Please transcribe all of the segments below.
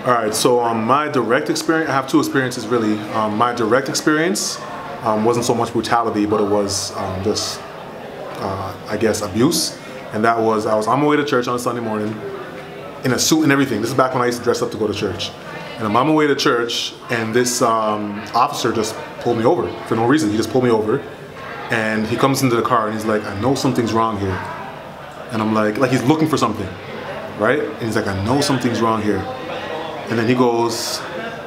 All right, so my direct experience, I have two experiences really. My direct experience wasn't so much brutality, but it was just, I guess, abuse. And that was, I was on my way to church on a Sunday morning in a suit and everything. This is back when I used to dress up to go to church. And I'm on my way to church, and this officer just pulled me over for no reason. He just pulled me over, and he comes into the car, and he's like, "I know something's wrong here." And I'm like he's looking for something, right? And he's like, "I know something's wrong here." And then he goes,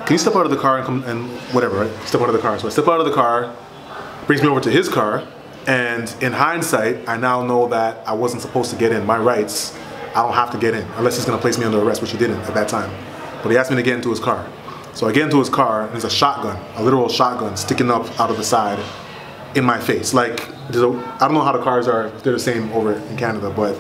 "Can you step out of the car and come and whatever?" Right? Step out of the car. So I step out of the car, brings me over to his car, and in hindsight, I now know that I wasn't supposed to get in. My rights, I don't have to get in unless he's going to place me under arrest, which he didn't at that time. But he asked me to get into his car. So I get into his car, and there's a shotgun, a literal shotgun, sticking up out of the side in my face. Like, I don't know how the cars are, if they're the same over in Canada, but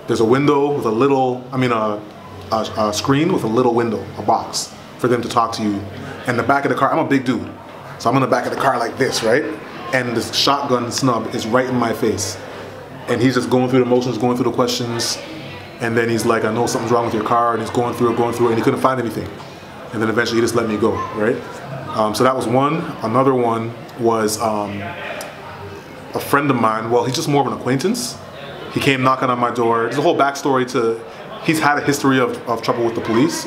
there's a window with a little, a screen with a little window, a box, for them to talk to you. And the back of the car, I'm a big dude, so I'm in the back of the car like this, right? And this shotgun snub is right in my face. And he's just going through the motions, going through the questions. And then he's like, "I know something's wrong with your car," and he's going through it, and he couldn't find anything. And then eventually he just let me go, right? So that was one. Another one was a friend of mine. Well, he's just more of an acquaintance. He came knocking on my door. There's a whole backstory to, he's had a history of trouble with the police.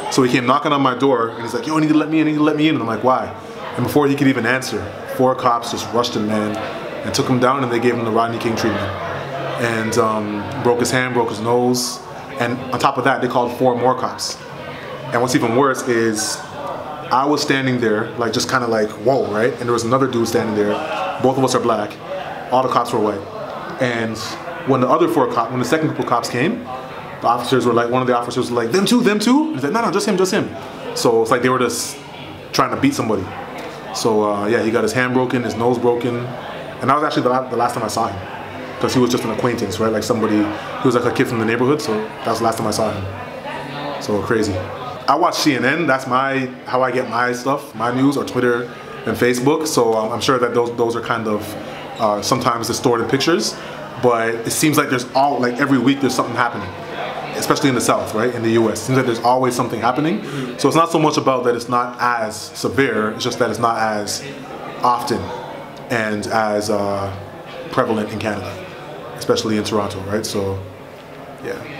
So he came knocking on my door, and he's like, "Yo, I need to let me in, And I'm like, "Why?" And before he could even answer, 4 cops just rushed him, man, and took him down, and they gave him the Rodney King treatment. And broke his hand, broke his nose, and on top of that, they called 4 more cops. And what's even worse is, I was standing there, like just kind of like, whoa, right? And there was another dude standing there. Both of us are black. All the cops were white. And when the other 4 cops, when the second group of cops came, the officers were like, one of the officers was like, them too? And he's like, no, just him. So it's like they were just trying to beat somebody. So yeah, he got his hand broken, his nose broken, and that was actually the last time I saw him. Because he was just an acquaintance, right? Like somebody, he was like a kid from the neighborhood, so that was the last time I saw him. So crazy. I watch CNN, that's how I get my stuff, my news, or Twitter and Facebook. So I'm sure that those are kind of sometimes distorted pictures, but it seems like there's every week there's something happening, especially in the South, right? In the US. It seems like there's always something happening. So it's not so much about that it's not as severe, it's just that it's not as often and as prevalent in Canada, especially in Toronto, right? So, yeah.